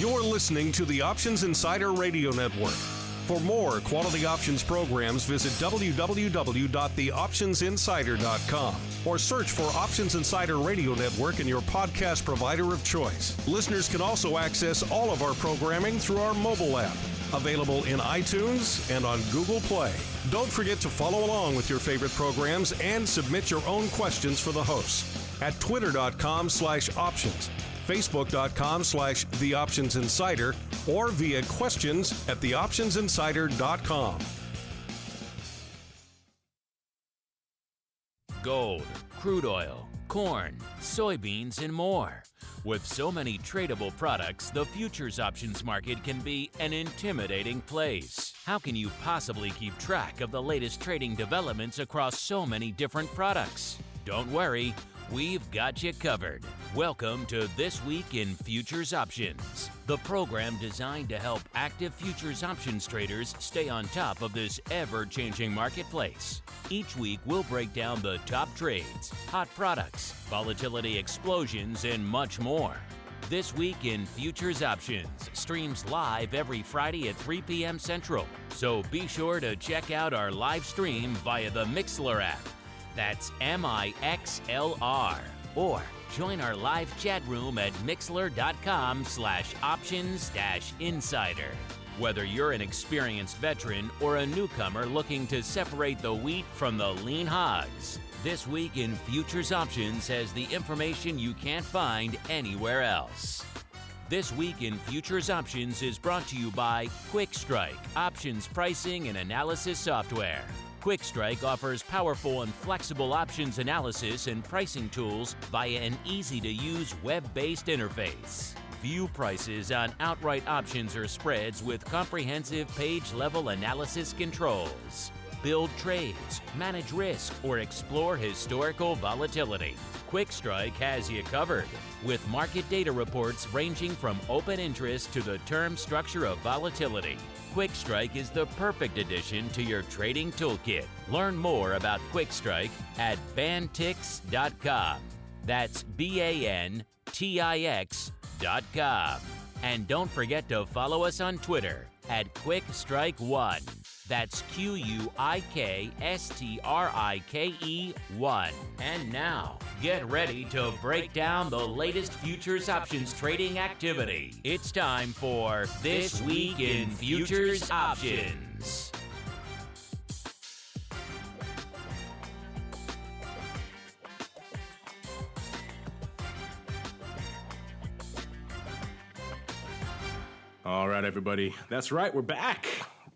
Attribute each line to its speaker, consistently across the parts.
Speaker 1: You're listening to the Options Insider Radio Network. For more quality options programs, visit www.theoptionsinsider.com or search for Options Insider Radio Network in your podcast provider of choice. Listeners can also access all of our programming through our mobile app, available in iTunes and on Google Play. Don't forget to follow along with your favorite programs and submit your own questions for the hosts at twitter.com/options, facebook.com/theoptionsinsider, or via questions at theoptionsinsider.com.
Speaker 2: Gold, crude oil, corn, soybeans, and more. With so many tradable products, the futures options market can be an intimidating place. How can you possibly keep track of the latest trading developments across so many different products? Don't worry, we've got you covered. Welcome to This Week in Futures Options, the program designed to help active futures options traders stay on top of this ever-changing marketplace. Each week, we'll break down the top trades, hot products, volatility explosions, and much more. This Week in Futures Options streams live every Friday at 3 p.m. Central, so be sure to check out our live stream via the Mixlr app. That's MIXLR. Or join our live chat room at mixlr.com/options-insider. Whether you're an experienced veteran or a newcomer looking to separate the wheat from the lean hogs, This Week in Futures Options has the information you can't find anywhere else. This Week in Futures Options is brought to you by QuickStrike, options pricing and analysis software. QuickStrike offers powerful and flexible options analysis and pricing tools via an easy-to-use web-based interface. View prices on outright options or spreads with comprehensive page-level analysis controls. Build trades, manage risk, or explore historical volatility. QuickStrike has you covered, with market data reports ranging from open interest to the term structure of volatility. QuickStrike is the perfect addition to your trading toolkit. Learn more about QuickStrike at bantix.com. That's BANTIX.com. And don't forget to follow us on Twitter at QuickStrike1. That's QUIKSTRIKE1. And now, get ready to break down the latest futures options trading activity. It's time for This Week in Futures Options.
Speaker 3: All right, everybody. That's right. We're back.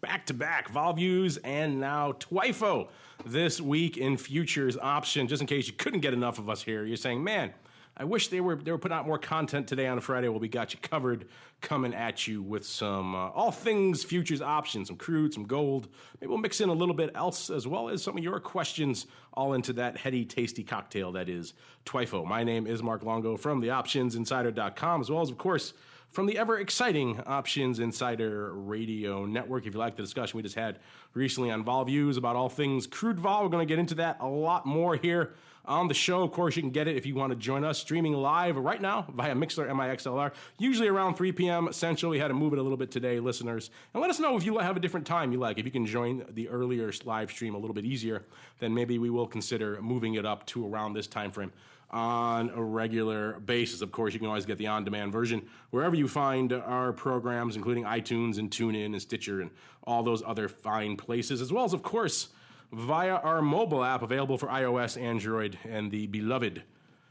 Speaker 3: Back to back. Vol Views and now TWIFO. This Week in Futures Option. Just in case you couldn't get enough of us here, you're saying, man, I wish they were putting out more content today on a Friday. Well, we got you covered, coming at you with some all things futures options, some crude, some gold. Maybe we'll mix in a little bit else, as well as some of your questions, all into that heady, tasty cocktail that is TWIFO. My name is Mark Longo from theoptionsinsider.com, as well as, of course, from the ever-exciting Options Insider Radio Network. If you like the discussion we just had recently on Vol Views about all things crude vol, we're going to get into that a lot more here on the show. Of course, you can get it if you want to join us streaming live right now via Mixlr, MIXLR, usually around 3 p.m. Central. We had to move it a little bit today, listeners. And let us know if you have a different time you like. If you can join the earlier live stream a little bit easier, then maybe we will consider moving it up to around this time frame on a regular basis. Of course, you can always get the on-demand version wherever you find our programs, including iTunes and TuneIn and Stitcher and all those other fine places, as well as, of course, via our mobile app available for iOS, Android, and the beloved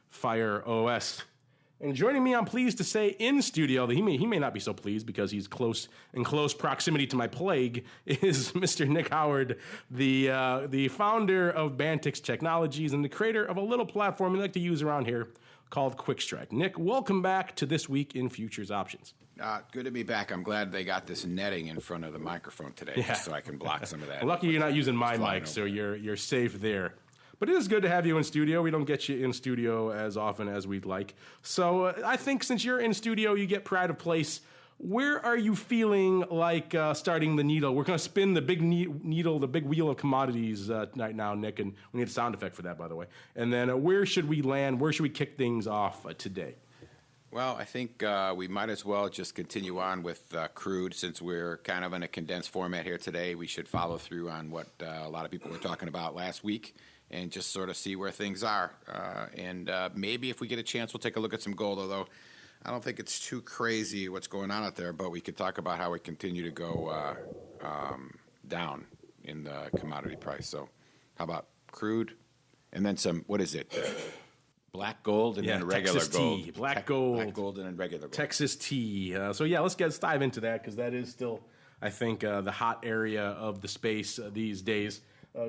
Speaker 3: Fire OS. And joining me, I'm pleased to say, in studio, that he may not be so pleased because he's in close proximity to my plague, is Mr. Nick Howard, the founder of Bantix Technologies and the creator of a little platform we like to use around here called QuickStrike. Nick, welcome back to This Week in Futures Options.
Speaker 4: Good to be back. I'm glad they got this netting in front of the microphone today, just so I can block some of that.
Speaker 3: Lucky you're not using my mic, so you're safe there. But it is good to have you in studio. We don't get you in studio as often as we'd like. So I think since you're in studio, you get pride of place. Where are you feeling like starting the needle? We're going to spin the big needle, the big wheel of commodities right now, Nick, and we need a sound effect for that, by the way. And then where should we land? Where should we kick things off today?
Speaker 4: Well, I think we might as well just continue on with crude since we're kind of in a condensed format here today. We should follow through on what a lot of people were talking about last week and just sort of see where things are. And maybe if we get a chance, we'll take a look at some gold, although I don't think it's too crazy what's going on out there, but we could talk about how we continue to go down in the commodity price. So how about crude and then some, what is it? Black gold and then regular
Speaker 3: Texas
Speaker 4: gold.
Speaker 3: Tea, black gold.
Speaker 4: Black gold and then regular gold.
Speaker 3: Texas tea. Let's dive into that because that is still, I think, the hot area of the space these days.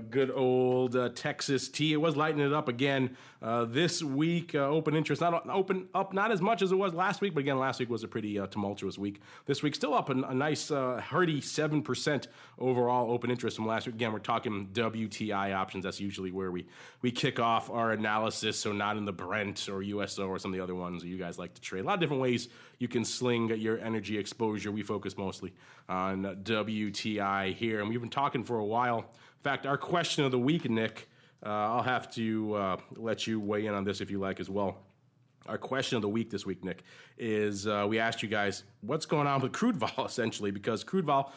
Speaker 3: Good old Texas tea. It was lighting it up again this week. Open interest open up not as much as it was last week, but again, last week was a pretty tumultuous week. This week still up a nice hearty 7% overall open interest from last week. Again, we're talking WTI options. That's usually where we kick off our analysis. So not in the Brent or USO or some of the other ones that you guys like to trade. A lot of different ways you can sling your energy exposure. We focus mostly on WTI here, and we've been talking for a while. In fact, our question of the week, Nick, I'll have to let you weigh in on this if you like as well. Our question of the week this week, Nick, is we asked you guys what's going on with crude vol, essentially, because crude vol,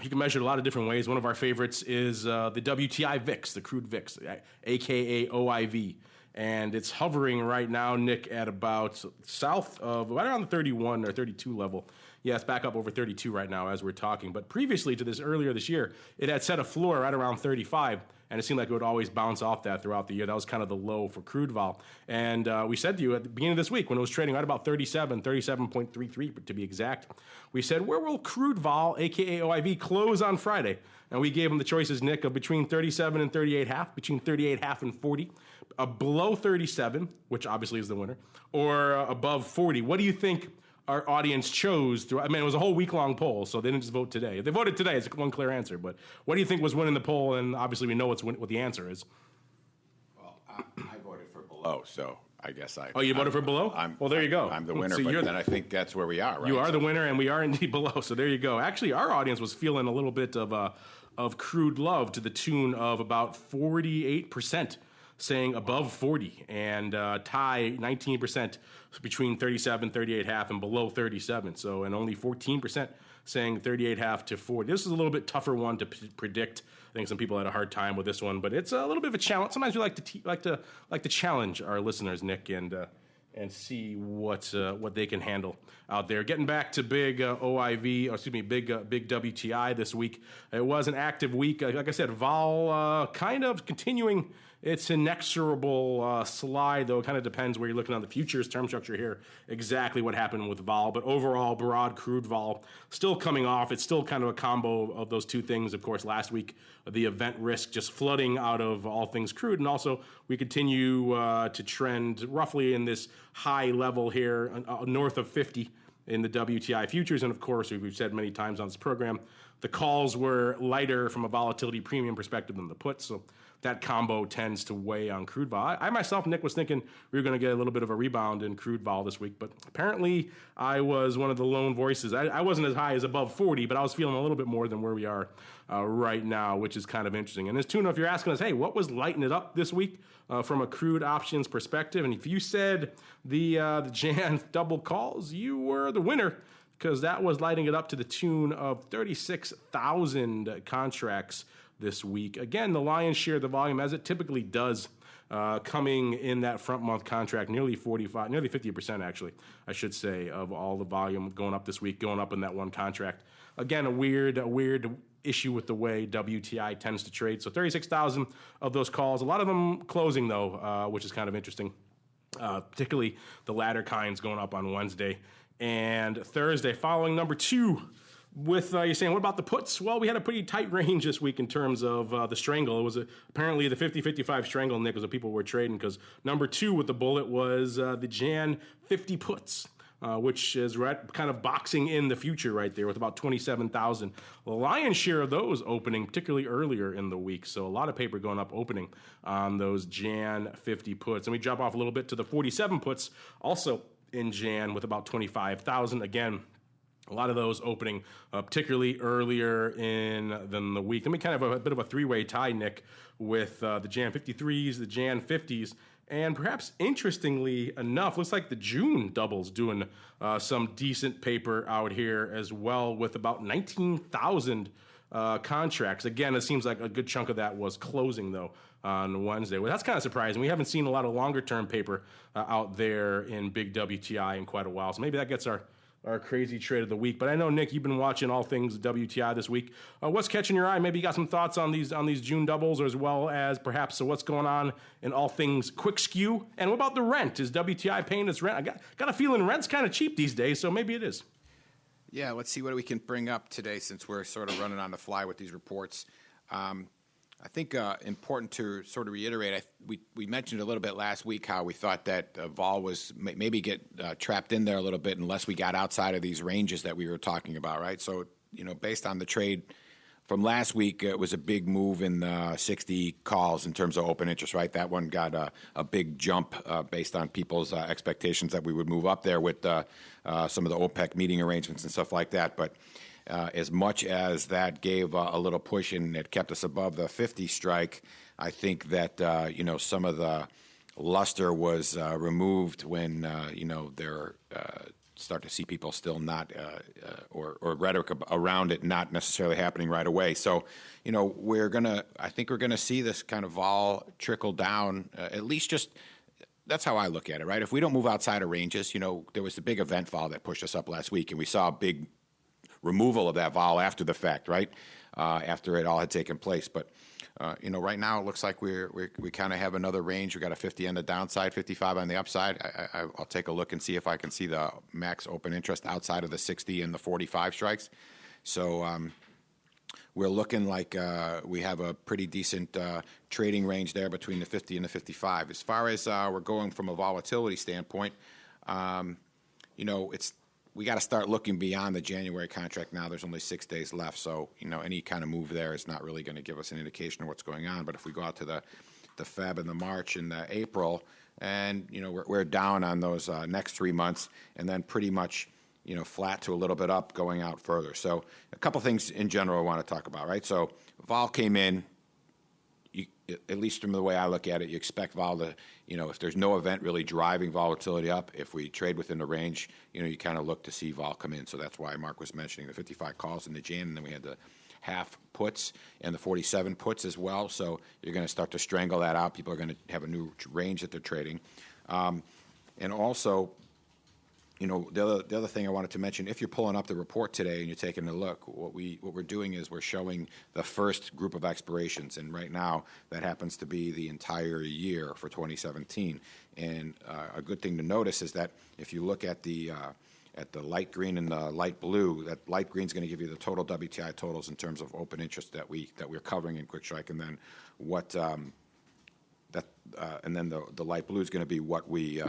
Speaker 3: you can measure it a lot of different ways. One of our favorites is the WTI VIX, the crude VIX, a.k.a. OIV. And it's hovering right now, Nick, at about south of right around the 31 or 32 level. Yeah, it's back up over 32 right now as we're talking. But previously to this, earlier this year, it had set a floor right around 35, and it seemed like it would always bounce off that throughout the year. That was kind of the low for crude vol. And we said to you at the beginning of this week when it was trading right about 37.33 to be exact, we said, where will crude vol, a.k.a. OIV, close on Friday? And we gave them the choices, Nick, of between 37 and 38.5, between 38.5 and 40, below 37, which obviously is the winner, or above 40. What do you think our audience chose? It was a whole week-long poll, so they didn't just vote today. If they voted today, it's one clear answer. But what do you think was winning the poll? And obviously we know what the answer is.
Speaker 4: Well, I voted for below, so I guess I...
Speaker 3: Oh, you voted for below? Well, there you go.
Speaker 4: I'm the winner, so but then I think that's where we are, right?
Speaker 3: You are the winner, and we are indeed below, so there you go. Actually, our audience was feeling a little bit of crude love to the tune of about 48%. Saying above 40, and tie 19% between 37, 38.5, and below 37. So, and only 14% saying 38.5 to 40. This is a little bit tougher one to predict. I think some people had a hard time with this one, but it's a little bit of a challenge. Sometimes we like to challenge our listeners, Nick, and see what they can handle out there. Getting back to big big WTI this week. It was an active week. Like I said, vol kind of continuing its inexorable slide, though. It kind of depends where you're looking on the futures term structure here, exactly what happened with vol. But overall, broad crude vol still coming off. It's still kind of a combo of those two things. Of course, last week, the event risk just flooding out of all things crude. And also, we continue to trend roughly in this high level here, north of 50 in the WTI futures. And of course, we've said many times on this program, the calls were lighter from a volatility premium perspective than the puts. So that combo tends to weigh on crude vol. I myself, Nick, was thinking we were going to get a little bit of a rebound in crude vol this week, but apparently I was one of the lone voices. I wasn't as high as above 40, but I was feeling a little bit more than where we are right now, which is kind of interesting. And as Tuna, if you're asking us, hey, what was lighting it up this week from a crude options perspective? And if you said the Jan double calls, you were the winner, because that was lighting it up to the tune of 36,000 contracts this week. Again, the lion's share of the volume, as it typically does, coming in that front month contract, nearly 50% actually, I should say, of all the volume going up this week, going up in that one contract. Again, a weird issue with the way WTI tends to trade. So 36,000 of those calls, a lot of them closing though, which is kind of interesting. Particularly the latter kinds going up on Wednesday and Thursday, following number two. With you're saying, what about the puts? Well, we had a pretty tight range this week in terms of the strangle. It was apparently the 50-55 strangle, Nick, was what people were trading, because number two with the bullet was the Jan 50 puts, which is kind of boxing in the future right there with about 27,000. The lion's share of those opening, particularly earlier in the week. So a lot of paper going up opening on those Jan 50 puts. And we drop off a little bit to the 47 puts, also in Jan with about 25,000. Again, a lot of those opening particularly earlier than the week. Then we kind of have a bit of a three-way tie, Nick, with the Jan 53s, the Jan 50s, And perhaps interestingly enough, looks like the June doubles doing some decent paper out here as well, with about 19,000 contracts. Again, it seems like a good chunk of that was closing, though, on Wednesday. Well, that's kind of surprising. We haven't seen a lot of longer-term paper out there in big WTI in quite a while, so maybe that gets our crazy trade of the week. But I know, Nick, you've been watching all things WTI this week. What's catching your eye? Maybe you got some thoughts on these June doubles, as well as perhaps what's going on in all things quick skew. And what about the rent? Is WTI paying its rent? I got a feeling rent's kind of cheap these days, so maybe it is.
Speaker 4: Yeah, let's see what we can bring up today, since we're sort of running on the fly with these reports. I think important to sort of reiterate, we mentioned a little bit last week how we thought that vol was maybe get trapped in there a little bit unless we got outside of these ranges that we were talking about, right? So, based on the trade from last week, it was a big move in 60 calls in terms of open interest, right? That one got a big jump based on people's expectations that we would move up there with some of the OPEC meeting arrangements and stuff like that. But as much as that gave a little push and it kept us above the 50 strike, I think that, some of the luster was removed when, they're start to see people still not, or rhetoric around it not necessarily happening right away. So, I think we're going to see this kind of vol trickle down, at least just, that's how I look at it, right? If we don't move outside of ranges, there was the big event vol that pushed us up last week, and we saw a big removal of that vol after the fact, right? After it all had taken place. But, right now it looks like we kind of have another range. We got a 50 on the downside, 55 on the upside. I'll take a look and see if I can see the max open interest outside of the 60 and the 45 strikes. So we're looking like we have a pretty decent trading range there between the 50 and the 55. As far as we're going from a volatility standpoint, we got to start looking beyond the January contract now. There's only 6 days left, so any kind of move there is not really going to give us an indication of what's going on. But if we go out to the Feb and the March and the April, and we're down on those next 3 months, and then pretty much flat to a little bit up going out further. So a couple things in general I want to talk about, right? So vol came in. At least from the way I look at it, you expect vol to, if there's no event really driving volatility up, if we trade within the range, you kind of look to see vol come in. So that's why Mark was mentioning the 55 calls in the Jan, and then we had the half puts and the 47 puts as well. So you're going to start to strangle that out. People are going to have a new range that they're trading. And also, the other thing I wanted to mention, if you're pulling up the report today and you're taking a look, what we're doing is we're showing the first group of expirations, and right now that happens to be the entire year for 2017. And a good thing to notice is that if you look at the light green and the light blue, that light green is going to give you the total WTI totals in terms of open interest that we're covering in Quick Strike, and then what. And then the light blue is going to be what we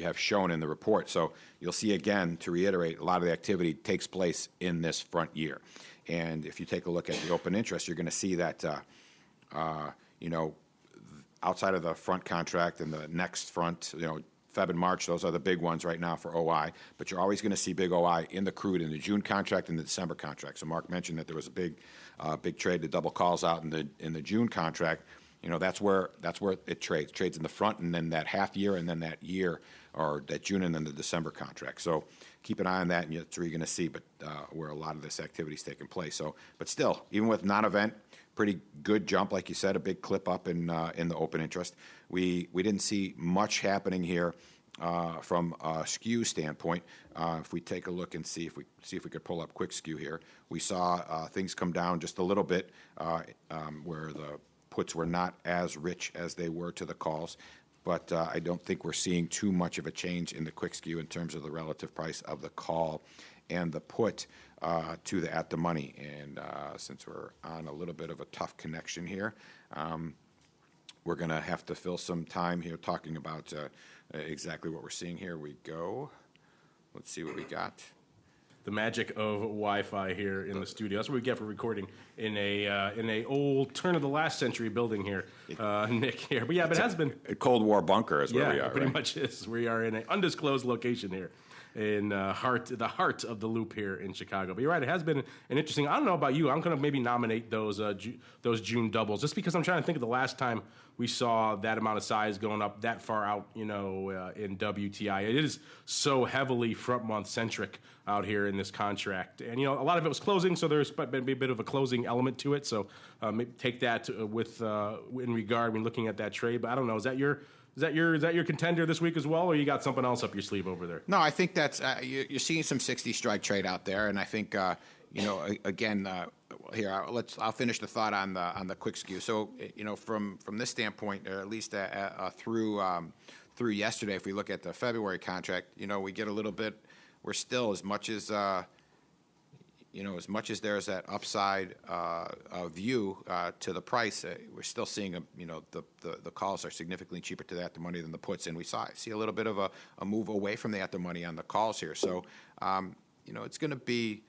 Speaker 4: have shown in the report. So you'll see, again, to reiterate, a lot of the activity takes place in this front year. And if you take a look at the open interest, you're going to see that, outside of the front contract and the next front, Feb and March, those are the big ones right now for OI. But you're always going to see big OI in the crude in the June contract and the December contract. So Mark mentioned that there was a big trade, the double calls out in the June contract. That's where it trades. It trades in the front, and then that half year, and then that year, or that June, and then the December contract. So keep an eye on that, and that's where you're going to see, but where a lot of this activity is taking place. So, but still, even with non-event, pretty good jump, like you said, a big clip up in the open interest. We didn't see much happening here from a skew standpoint. If we take a look and see if we could pull up quick skew here, we saw things come down just a little bit where the puts were not as rich as they were to the calls, but I don't think we're seeing too much of a change in the quick skew in terms of the relative price of the call and the put to the at the money. And since we're on a little bit of a tough connection here, we're going to have to fill some time here talking about exactly what we're seeing. Here we go. Let's see what we got.
Speaker 3: The magic of Wi-Fi here in the studio. That's what we get for recording in a old turn of the last century building here, Nick. Here, but yeah, but it has been
Speaker 4: a Cold War bunker is where we are.
Speaker 3: It pretty
Speaker 4: right?
Speaker 3: much is. We are in an undisclosed location here in the heart of the loop here in Chicago. But you're right, it has been an interesting. I don't know about you. I'm going to maybe nominate those June doubles just because I'm trying to think of the last time we saw that amount of size going up that far out, in WTI. It is so heavily front month centric out here in this contract. And, a lot of it was closing, so there's been a bit of a closing element to it. So take that with in regard when looking at that trade. But I don't know, is that your contender this week as well, or you got something else up your sleeve over there?
Speaker 4: No, I think that's you're seeing some 60 strike trade out there, and I think again here I'll finish the thought on the quick skew. So from this standpoint, or at least through yesterday, if we look at the February contract, we get a little bit. We're still as much as there's that upside view to the price, we're still seeing the calls are significantly cheaper to the at the money than the puts, and we see a little bit of a move away from the at the money on the calls here. So it's going to be.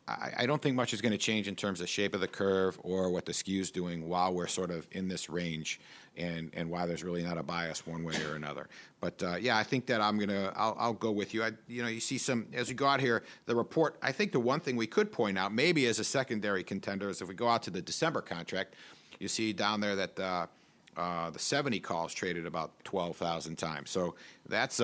Speaker 4: I don't think much is going to change in terms of shape of the curve or what the skew's doing while we're sort of in this range, and why there's really not a bias one way or another. But I think that I'll go with you. You see some as we go out here. The report. I think the one thing we could point out, maybe as a secondary contender, is if we go out to the December contract, you see down there that the 70 calls traded about 12,000 times. So that's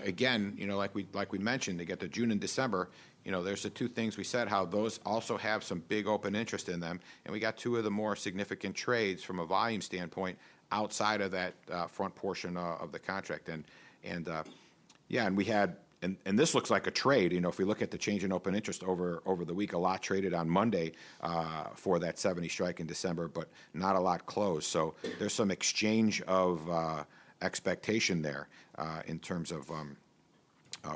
Speaker 4: again, like we mentioned, to get to June and December. There's the two things we said, how those also have some big open interest in them. And we got two of the more significant trades from a volume standpoint outside of that front portion of the contract. And we had, and this looks like a trade. If we look at the change in open interest over the week, a lot traded on Monday for that 70 strike in December, but not a lot closed. So there's some exchange of expectation there in terms of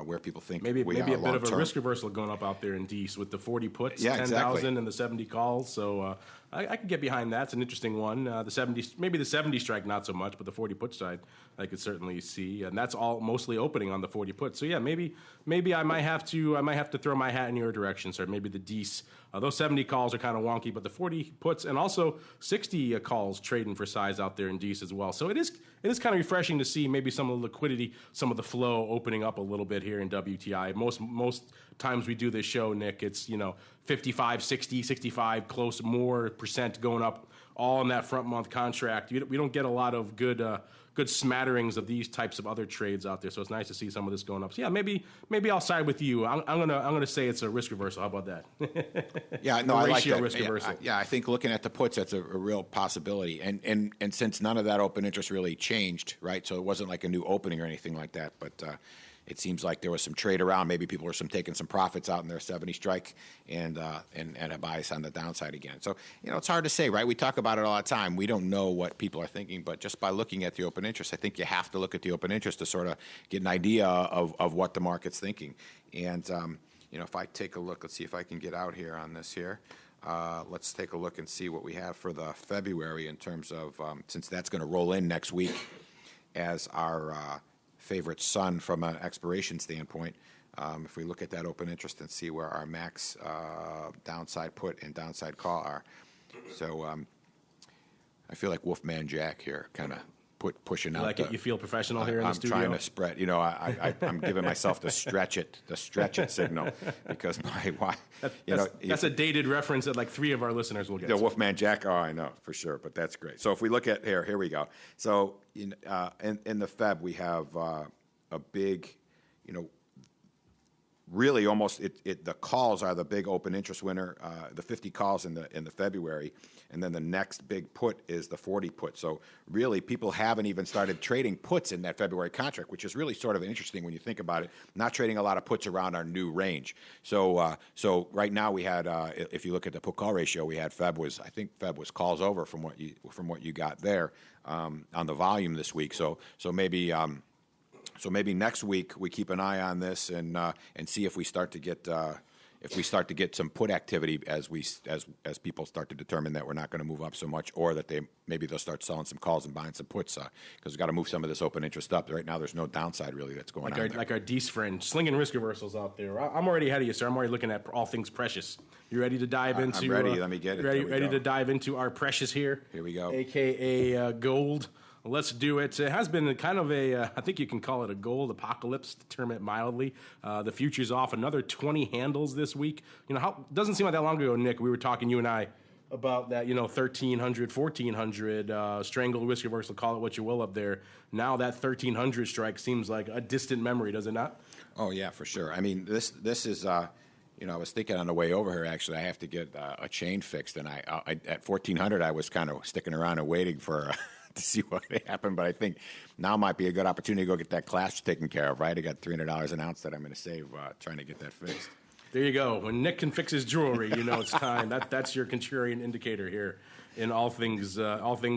Speaker 4: where people think
Speaker 3: maybe a bit of a risk
Speaker 4: term.
Speaker 3: reversal going up out there in Dees with the 40 puts,
Speaker 4: Yeah,
Speaker 3: 10,000
Speaker 4: exactly.
Speaker 3: and the 70 calls. So I could get behind that. It's an interesting one. The 70 strike not so much, but the 40 put side I could certainly see, and that's all mostly opening on the 40 put. So maybe I might have to throw my hat in your direction, sir. Maybe the Dees. Those 70 calls are kind of wonky, but the 40 puts and also 60 calls trading for size out there in Dees as well. So it is kind of refreshing to see maybe some of the liquidity, some of the flow opening up a little bit here in WTI. Most times we do this show, Nick, it's 55, 60, 65, close more percent going up, all in that front month contract. We don't get a lot of good smatterings of these types of other trades out there, so it's nice to see some of this going up. So maybe I'll side with you. I'm gonna say it's a risk reversal. How about that?
Speaker 4: Yeah, no, I like that.
Speaker 3: Risk reversal.
Speaker 4: Yeah, I think looking at the puts, that's a real possibility. And since none of that open interest really changed, right? So it wasn't like a new opening or anything like that, but. It seems like there was some trade around. Maybe people were taking some profits out in their 70 strike and a bias on the downside again. So, it's hard to say, right? We talk about it all the time. We don't know what people are thinking, but just by looking at the open interest, I think you have to look at the open interest to sort of get an idea of what the market's thinking. And, if I take a look, let's see if I can get out here on this here. Let's take a look and see what we have for the February in terms of, since that's going to roll in next week as our favorite sun from an expiration standpoint. If we look at that open interest and see where our max downside put and downside call are. So I feel like Wolfman Jack here, kind of pushing out.
Speaker 3: You feel professional here in the studio?
Speaker 4: I'm trying to spread. I'm giving myself the stretch it signal because
Speaker 3: that's a dated reference that like 3 of our listeners will get.
Speaker 4: The Wolfman Jack. Oh, I know for sure, but that's great. So if we look at here we go. So in the Feb we have a big, really almost the calls are the big open interest winner, the 50 calls in the February, and then the next big put is the 40 put. So really people haven't even started trading puts in that February contract, which is really sort of interesting when you think about it, not trading a lot of puts around our new range. So right now we had, if you look at the put call ratio, we had Feb was calls over from what you got there on the volume this week. So maybe next week we keep an eye on this and see if we start to get some put activity as people start to determine that we're not going to move up so much, or that they'll start selling some calls and buying some puts because we've got to move some of this open interest up. Right now there's no downside really that's going on.
Speaker 3: Like our Dees friend slinging risk reversals out there. I'm already ahead of you, sir. I'm already looking at all things precious. You ready to dive into?
Speaker 4: I'm ready. Let me get it.
Speaker 3: Ready to dive into our precious here?
Speaker 4: Here we go.
Speaker 3: AKA gold. Let's do it. It has been kind of I think you can call it a gold apocalypse, to term it mildly. The future's off another 20 handles this week. Doesn't seem like that long ago, Nick, we were talking, you and I, about that, 1,300, 1,400, strangled whiskey works, call it what you will up there. Now that 1,300 strike seems like a distant memory, does it not?
Speaker 4: Oh, yeah, for sure. I mean, this is, I was thinking on the way over here, actually, I have to get a chain fixed. And I at 1,400, I was kind of sticking around and waiting for to see what happened. But I think now might be a good opportunity to go get that clasp taken care of, right? I got $300 an ounce that I'm going to save trying to get that fixed.
Speaker 3: There you go. When Nick can fix his jewelry, it's time. That's your contrarian indicator here in all things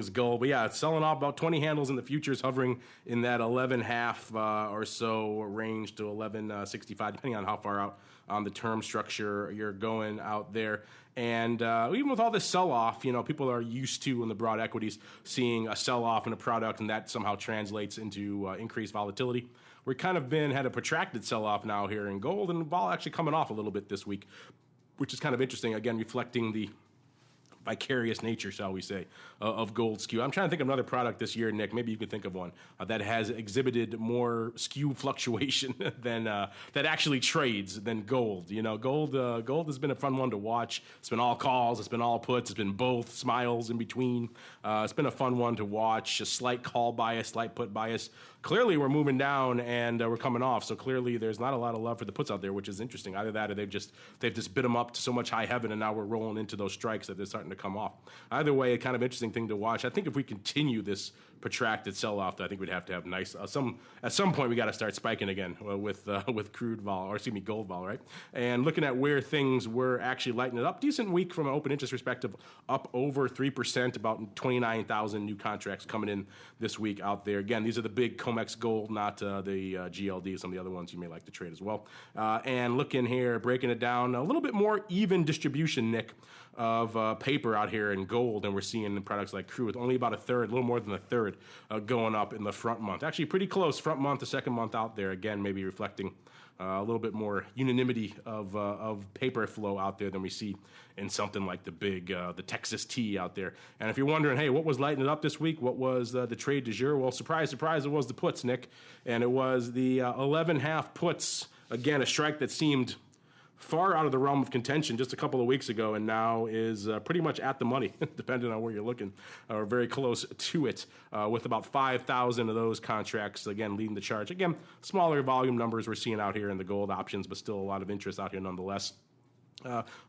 Speaker 3: gold. But yeah, it's selling off about 20 handles in the futures, hovering in that 11.5 or so range to 11.65, depending on how far out on the term structure you're going out there. And even with all this sell-off, people are used to in the broad equities seeing a sell-off in a product, and that somehow translates into increased volatility. We've kind of had a protracted sell-off now here in gold, and vol actually coming off a little bit this week, which is kind of interesting, again, reflecting the vicarious nature, shall we say, of gold skew. I'm trying to think of another product this year, Nick. Maybe you can think of one that has exhibited more skew fluctuation than that actually trades than gold. Gold has been a fun one to watch. It's been all calls, it's been all puts, it's been both, smiles in between. It's been a fun one to watch. A slight call bias, slight put bias. Clearly, we're moving down and we're coming off. So clearly, there's not a lot of love for the puts out there, which is interesting. Either that, or they've just bit them up to so much high heaven, and now we're rolling into those strikes that they're starting to come off. Either way, a kind of interesting thing to watch. I think if we continue this protracted sell-off, I think we'd have to have nice. At some point, we got to start spiking again with crude vol, or excuse me, gold vol, right? And looking at where things were actually lighting it up, decent week from an open interest perspective, up over 3%, about 29,000 new contracts coming in this week out there. Again, these are the big COMEX gold, not the GLD, some of the other ones you may like to trade as well. And looking here, breaking it down, a little bit more even distribution, Nick, of paper out here in gold, and we're seeing products like crude, only about a third, a little more than a third, going up in the front month. Actually, pretty close front month to second month out there. Again, maybe reflecting a little bit more unanimity of paper flow out there than we see in something like the Texas T out there. And if you're wondering, hey, what was lighting it up this week? What was the trade du jour? Well, surprise, surprise, it was the puts, Nick. And it was the 11.5 puts. Again, a strike that seemed far out of the realm of contention just a couple of weeks ago, and now is pretty much at the money, depending on where you're looking, or very close to it, with about 5,000 of those contracts, again, leading the charge. Again, smaller volume numbers we're seeing out here in the gold options, but still a lot of interest out here nonetheless.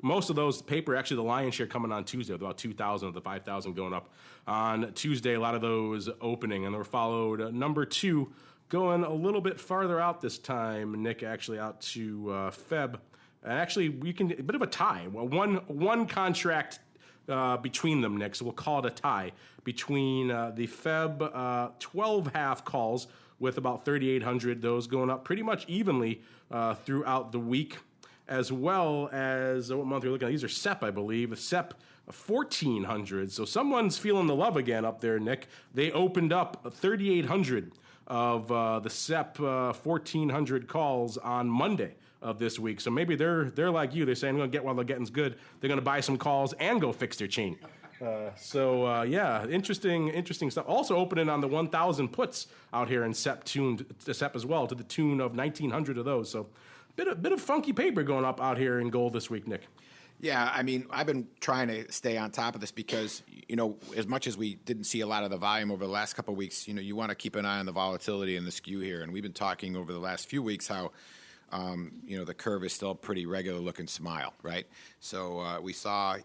Speaker 3: Most of those paper, actually the lion's share coming on Tuesday, with about 2,000 of the 5,000 going up on Tuesday, a lot of those opening, and they were followed number 2, going a little bit farther out this time, Nick, actually out to Feb. And actually, we can a bit of a tie. Well, one contract between them, Nick. So we'll call it a tie between the Feb 12 half calls with about 3,800. Those going up pretty much evenly throughout the week, as well as what month we're looking at. These are SEP, I believe. SEP 1,400. So someone's feeling the love again up there, Nick. They opened up 3,800 of the SEP 1,400 calls on Monday of this week. So maybe they're like you. They're saying, we're going to get while the getting's good. They're going to buy some calls and go fix their chain. Yeah, interesting stuff. Also opening on the 1,000 puts out here in SEP as well, to the tune of 1,900 of those. So bit of funky paper going up out here in gold this week, Nick.
Speaker 4: Yeah, I mean, I've been trying to stay on top of this because, as much as we didn't see a lot of the volume over the last couple of weeks, you want to keep an eye on the volatility and the skew here. And we've been talking over the last few weeks how the curve is still a pretty regular looking smile, right? So we saw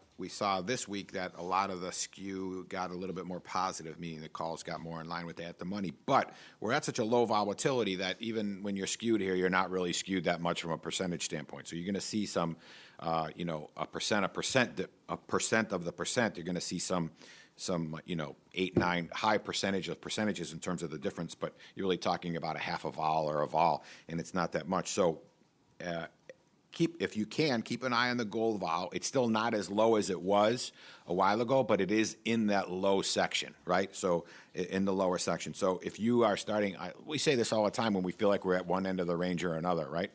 Speaker 4: this week that a lot of the skew got a little bit more positive, meaning the calls got more in line with the at the money. But we're at such a low volatility that even when you're skewed here, you're not really skewed that much from a percentage standpoint. So you're going to see some, a percent of the percent. You're going to see some 8, 9 high percentages in terms of the difference, but you're really talking about a half a vol or a vol, and it's not that much. So if you can, keep an eye on the gold vol. It's still not as low as it was a while ago, but it is in that low section, right? So in the lower section. So if you are starting, we say this all the time when we feel like we're at one end of the range or another, right?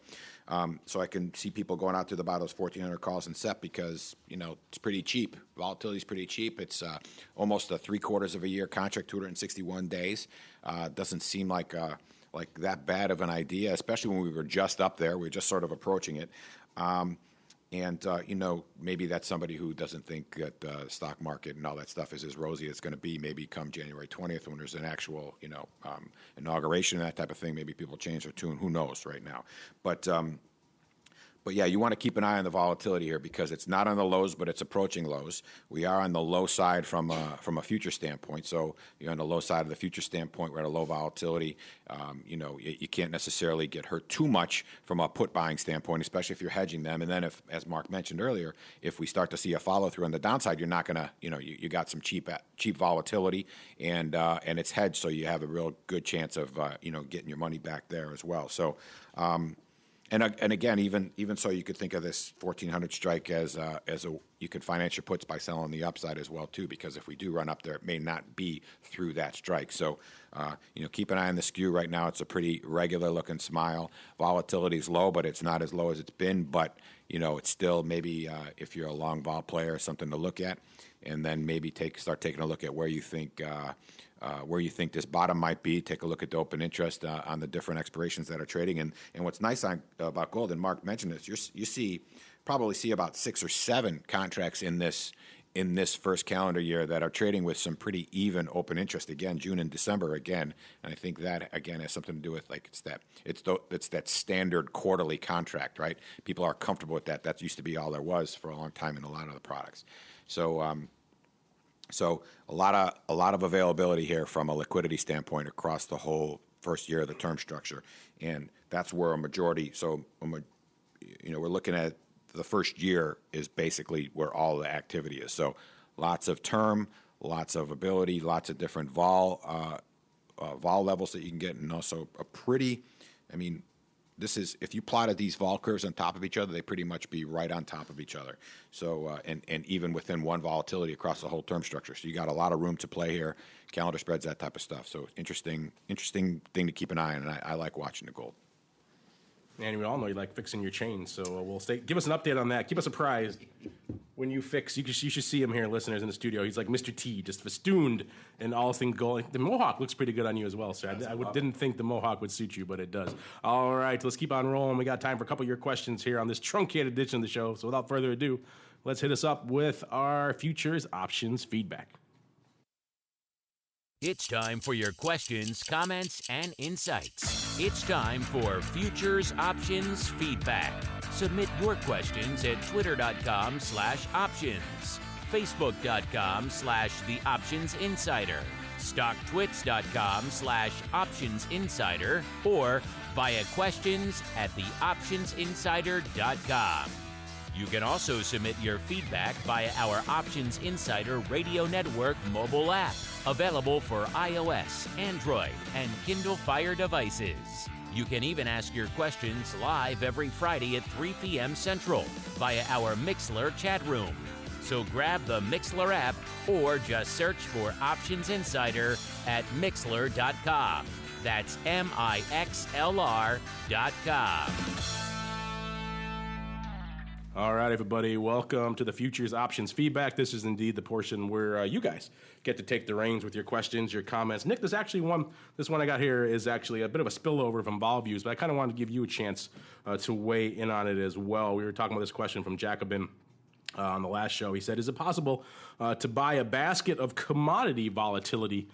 Speaker 4: So I can see people going out to about those 1,400 calls in SEP because, it's pretty cheap. Volatility is pretty cheap. It's almost a 3/4 of a year contract, 261 days. Doesn't seem like that bad of an idea, especially when we were just up there. We were just sort of approaching it. And, maybe that's somebody who doesn't think that the stock market and all that stuff is as rosy as it's going to be maybe come January 20th when there's an actual, inauguration and that type of thing. Maybe people change their tune. Who knows right now? But yeah, you want to keep an eye on the volatility here because it's not on the lows, but it's approaching lows. We are on the low side from a future standpoint. So you're on the low side of the future standpoint. We're at a low volatility. You can't necessarily get hurt too much from a put buying standpoint, especially if you're hedging them. And then if, as Mark mentioned earlier, if we start to see a follow through on the downside, you're not going to, you got some cheap volatility and it's hedged. So you have a real good chance of, getting your money back there as well. So, And again, even so, you could think of this 1400 strike as you could finance your puts by selling the upside as well too, because if we do run up there, it may not be through that strike. So, keep an eye on the skew right now. It's a pretty regular looking smile. Volatility is low, but it's not as low as it's been. But it's still maybe if you're a long vol player, something to look at, and then maybe start taking a look at where you think this bottom might be. Take a look at the open interest on the different expirations that are trading. And what's nice about gold, and Mark mentioned this, you probably see about 6 or 7 contracts in this first calendar year that are trading with some pretty even open interest. Again, June and December again. And I think that again has something to do with it's that standard quarterly contract, right? People are comfortable with that. That used to be all there was for a long time in a lot of the products. So a lot of availability here from a liquidity standpoint across the whole first year of the term structure, and that's where a majority. So we're looking at the first year is basically where all the activity is. So lots of term, lots of ability, lots of different vol levels that you can get, and also a pretty. This is, if you plotted these vol curves on top of each other, they pretty much be right on top of each other. So, and even within one volatility across the whole term structure. So you got a lot of room to play here, calendar spreads, that type of stuff. So interesting thing to keep an eye on, and I like watching the gold.
Speaker 3: And we all know you like fixing your chains, so we'll give us an update on that. Keep us apprised when you fix. You should see him here, listeners, in the studio. He's like Mr. T, just festooned in all things gold. The mohawk looks pretty good on you as well, sir. I didn't think the mohawk would suit you, but it does. All right, let's keep on rolling. We got time for a couple of your questions here on this truncated edition of the show. So without further ado, let's hit us up with our futures options feedback.
Speaker 2: It's time for your questions, comments, and insights. It's time for Futures Options Feedback. Submit your questions at twitter.com/options, facebook.com/The Options Insider, stocktwits.com/Options Insider, or via questions at theoptionsinsider.com. You can also submit your feedback via our Options Insider Radio Network mobile app, available for iOS, Android, and Kindle Fire devices. You can even ask your questions live every Friday at 3 p.m. Central via our Mixlr chat room. So grab the Mixlr app or just search for Options Insider at Mixlr.com. That's MIXLR.com.
Speaker 3: All right, everybody, welcome to the Futures Options Feedback. This is indeed the portion where you guys get to take the reins with your questions, your comments. Nick, this one I got here is actually a bit of a spillover from Vol Views, but I kind of wanted to give you a chance to weigh in on it as well. We were talking about this question from Jackobin on the last show. He said, is it possible to buy a basket of commodity volatility,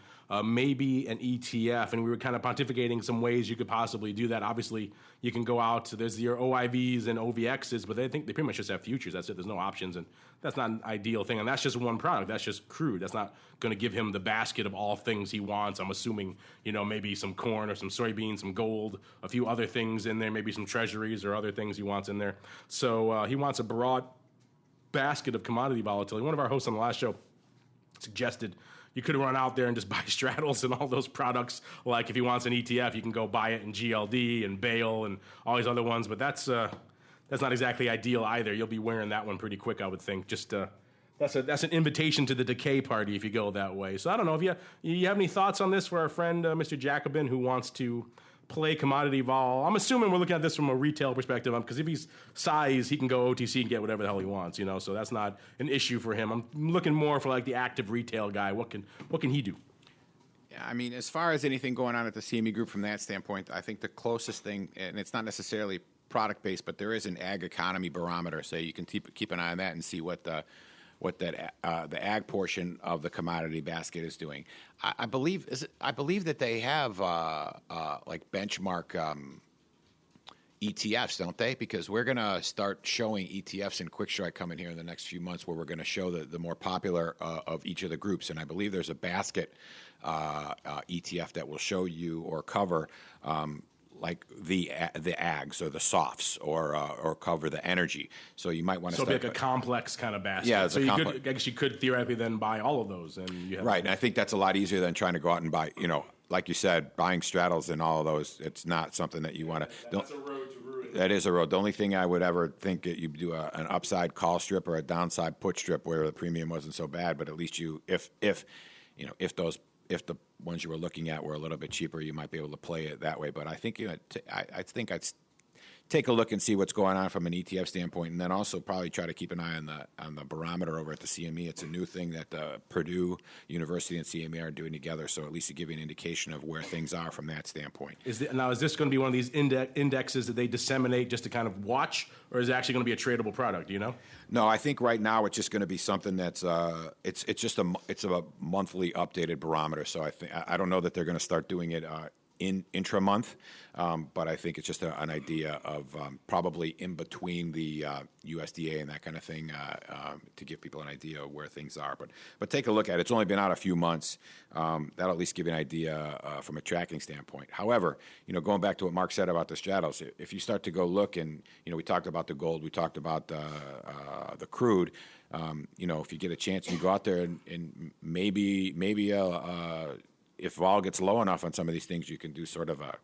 Speaker 3: maybe an ETF? And we were kind of pontificating some ways you could possibly do that. Obviously, you can go out, there's your OIVs and OVXs, but they pretty much just have futures. That's it. There's no options, and that's not an ideal thing. And that's just one product. That's just crude. That's not going to give him the basket of all things he wants. I'm assuming, maybe some corn or some soybeans, some gold, a few other things in there, maybe some treasuries or other things he wants in there. So he wants a broad basket of commodity volatility. One of our hosts on the last show suggested you could run out there and just buy straddles and all those products. Like if he wants an ETF, you can go buy it in GLD and Bale and all these other ones. But that's not exactly ideal either. You'll be wearing that one pretty quick, I would think. Just that's an invitation to the decay party if you go that way. So I don't know if you have any thoughts on this for our friend Mr. Jackobin, who wants to play commodity vol. I'm assuming we're looking at this from a retail perspective, because if he's size, he can go OTC and get whatever the hell he wants, so that's not an issue for him. I'm looking more for like the active retail guy. What can he do?
Speaker 4: Yeah, I mean, as far as anything going on at the CME Group from that standpoint, I think the closest thing, and it's not necessarily product based, but there is an ag economy barometer, so you can keep an eye on that and see what the ag portion of the commodity basket is doing. I believe that they have like benchmark ETFs, don't they? Because we're going to start showing ETFs in Quick Strike coming here in the next few months, where we're going to show the more popular of each of the groups. And I believe there's a basket ETF that will show you or cover like the ags or the softs or cover the energy. So you might want to
Speaker 3: so it'd be like a complex kind of basket.
Speaker 4: Yeah,
Speaker 3: so I guess you could theoretically then buy all of those, and you have
Speaker 4: right. And I think that's a lot easier than trying to go out and buy, like you said, buying straddles and all of those. It's not something that you want to.
Speaker 3: That's a road to ruin.
Speaker 4: That is a road. The only thing I would ever think that you do an upside call strip or a downside put strip where the premium wasn't so bad, but at least if the ones you were looking at were a little bit cheaper, you might be able to play it that way. But I think I think I'd take a look and see what's going on from an ETF standpoint, and then also probably try to keep an eye on the barometer over at the CME. It's a new thing that Purdue University and CME are doing together, so at least to give you an indication of where things are from that standpoint.
Speaker 3: Is this going to be one of these indexes that they disseminate just to kind of watch, or is it actually going to be a tradable product? Do you know?
Speaker 4: No, I think right now it's just going to be something that's it's a monthly updated barometer. So I don't know that they're going to start doing it in intra-month, but I think it's just an idea of probably in between the USDA and that kind of thing to give people an idea of where things are. But take a look at it. It's only been out a few months. That'll at least give you an idea from a tracking standpoint. However, going back to what Mark said about the straddles, if you start to go look and, we talked about the gold, we talked about the crude, if you get a chance and you go out there and maybe if vol gets low enough on some of these things, you can do sort of a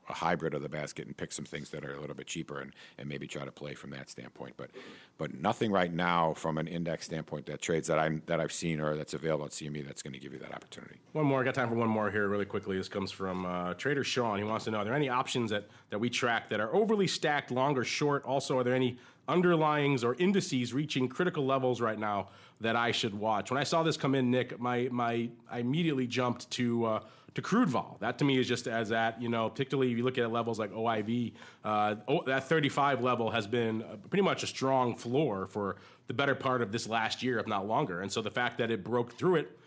Speaker 4: hybrid of the basket and pick some things that are a little bit cheaper and maybe try to play from that standpoint. But nothing right now from an index standpoint that trades that I've seen or that's available at CME that's going to give you that opportunity.
Speaker 3: One more. I got time for one more here really quickly. This comes from Trader Shawn. He wants to know, are there any options that we track that are overly stacked, long or short? Also, are there any underlyings or indices reaching critical levels right now that I should watch? When I saw this come in, Nick, I immediately jumped to crude vol. That to me is just as that, particularly if you look at levels like OIV, that 35 level has been pretty much a strong floor for the better part of this last year, if not longer. And so the fact that it broke through it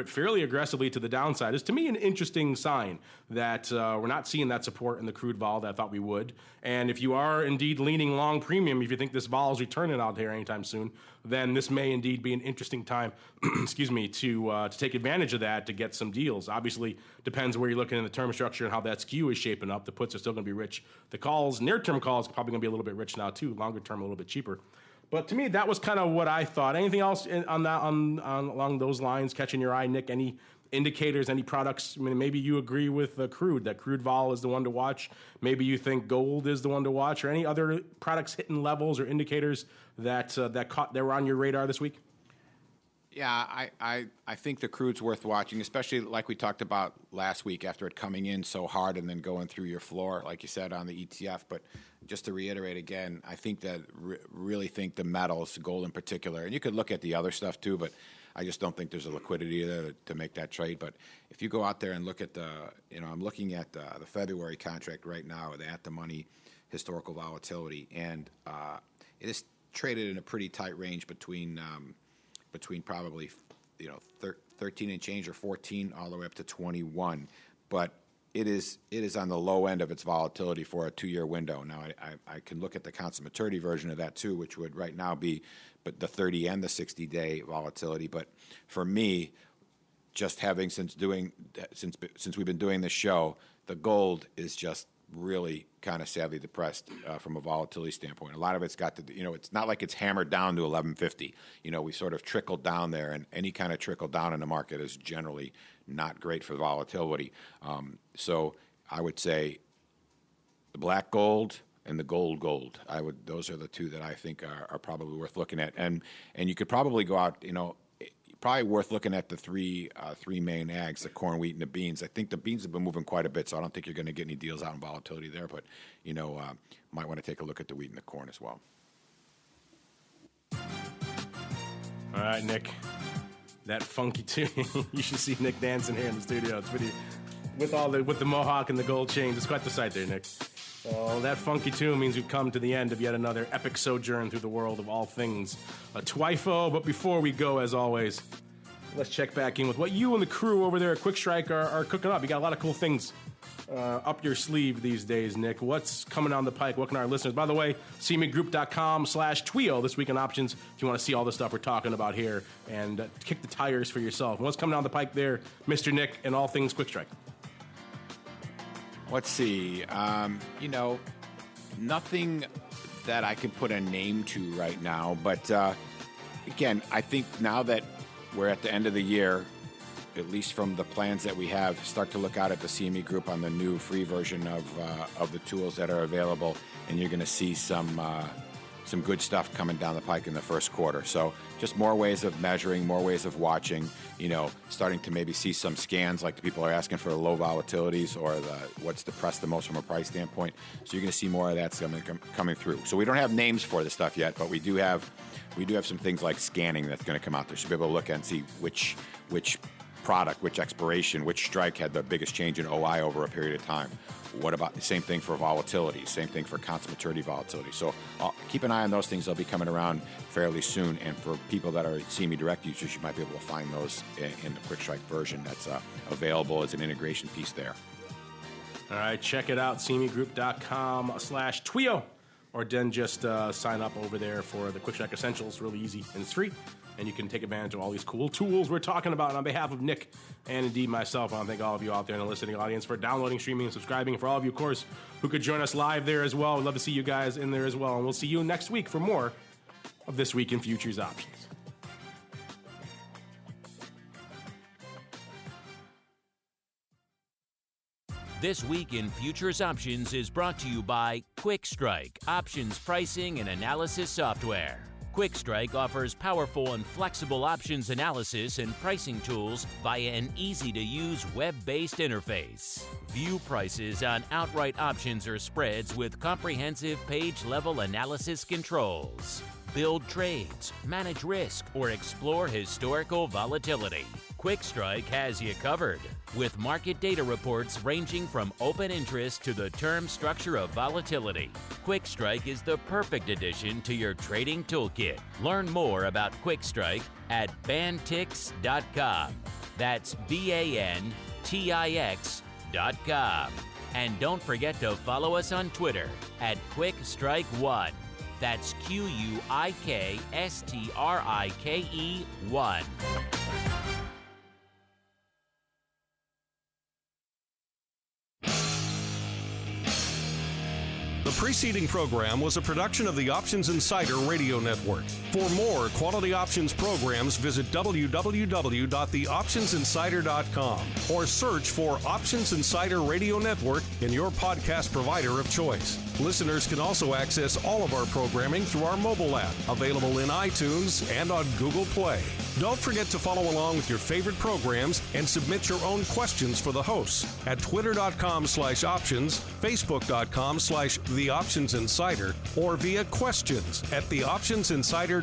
Speaker 3: fairly aggressively to the downside is, to me, an interesting sign that we're not seeing that support in the crude vol that I thought we would. And if you are indeed leaning long premium, if you think this vol is returning out here anytime soon, then this may indeed be an interesting time, excuse me, to take advantage of that to get some deals. Obviously, depends where you're looking in the term structure and how that skew is shaping up. The puts are still going to be rich. The calls, near-term calls, are probably going to be a little bit rich now too. Longer term, a little bit cheaper. But to me, that was kind of what I thought. Anything else along those lines catching your eye, Nick? Any indicators, any products? I mean, maybe you agree with crude, that crude vol is the one to watch. Maybe you think gold is the one to watch, or any other products hitting levels or indicators that were on your radar this week?
Speaker 4: Yeah, I think the crude's worth watching, especially like we talked about last week after it coming in so hard and then going through your floor, like you said, on the ETF. But just to reiterate again, I think that really think the metals, gold in particular, and you could look at the other stuff too, but I just don't think there's a liquidity there to make that trade. But if you go out there and look at I'm looking at the February contract right now, the at-the-money historical volatility, and it is traded in a pretty tight range between probably 13 and change or 14 all the way up to 21, but it is on the low end of its volatility for a 2-year window. Now I can look at the constant maturity version of that too, which would right now be but the 30 and the 60-day volatility. But for me, just having since we've been doing this show, the gold is just really kind of sadly depressed from a volatility standpoint. A lot of it's got to, it's not like it's hammered down to 1150. We sort of trickled down there, and any kind of trickle down in the market is generally not great for volatility. So I would say the black gold and the gold. Those are the two that I think are probably worth looking at. And you could probably go out, probably worth looking at the three main ags, the corn, wheat, and the beans. I think the beans have been moving quite a bit, so I don't think you're going to get any deals out in volatility there. But, might want to take a look at the wheat and the corn as well.
Speaker 3: All right, Nick. That funky tune. You should see Nick dancing here in the studio. It's pretty, with the mohawk and the gold chains. It's quite the sight there, Nick. Well, that funky tune means we've come to the end of yet another epic sojourn through the world of all things TWIFO. But before we go, as always, let's check back in with what you and the crew over there at Quick Strike are cooking up. You got a lot of cool things up your sleeve these days, Nick. What's coming down the pike? What can our listeners... By the way, cmegroup.com/TWIO this week in options if you want to see all the stuff we're talking about here and kick the tires for yourself. What's coming down the pike there, Mr. Nick, and all things Quick Strike?
Speaker 4: Let's see. Nothing that I can put a name to right now. But again, I think now that we're at the end of the year, at least from the plans that we have, start to look out at the CME Group on the new free version of the tools that are available, and you're going to see some good stuff coming down the pike in the first quarter. So just more ways of measuring, more ways of watching, starting to maybe see some scans like the people are asking for the low volatilities or what's depressed the most from a price standpoint. So you're going to see more of that coming through. So we don't have names for the stuff yet, but we do have some things like scanning that's going to come out there. So you'll be able to look and see which product, which expiration, which strike had the biggest change in OI over a period of time. What about the same thing for volatility, same thing for constant maturity volatility. So keep an eye on those things. They'll be coming around fairly soon. And for people that are CME Direct users, you might be able to find those in the Quick Strike version that's available as an integration piece there.
Speaker 3: All right, check it out, cmegroup.com/TWIO. Or then just sign up over there for the Quick Strike Essentials. Really easy and it's free. And you can take advantage of all these cool tools we're talking about. And on behalf of Nick and indeed myself, I want to thank all of you out there in the listening audience for downloading, streaming, and subscribing. And for all of you, of course, who could join us live there as well. We'd love to see you guys in there as well. And we'll see you next week for more of This Week in Futures Options.
Speaker 2: This Week in Futures Options is brought to you by Quick Strike, options pricing and analysis software. Quick Strike offers powerful and flexible options analysis and pricing tools via an easy-to-use web-based interface. View prices on outright options or spreads with comprehensive page-level analysis controls. Build trades, manage risk, or explore historical volatility. Quick Strike has you covered, with market data reports ranging from open interest to the term structure of volatility. Quick Strike is the perfect addition to your trading toolkit. Learn more about Quick Strike at bantix.com. That's BANTIX.com. And don't forget to follow us on Twitter at QuickStrike1. That's QUIKSTRIKE1.
Speaker 1: The preceding program was a production of the Options Insider Radio Network. For more quality options programs, visit www.theoptionsinsider.com or search for Options Insider Radio Network in your podcast provider of choice. Listeners can also access all of our programming through our mobile app, available in iTunes and on Google Play. Don't forget to follow along with your favorite programs and submit your own questions for the hosts at twitter.com/options, facebook.com/theoptionsinsider, or via questions at theoptionsinsider.com.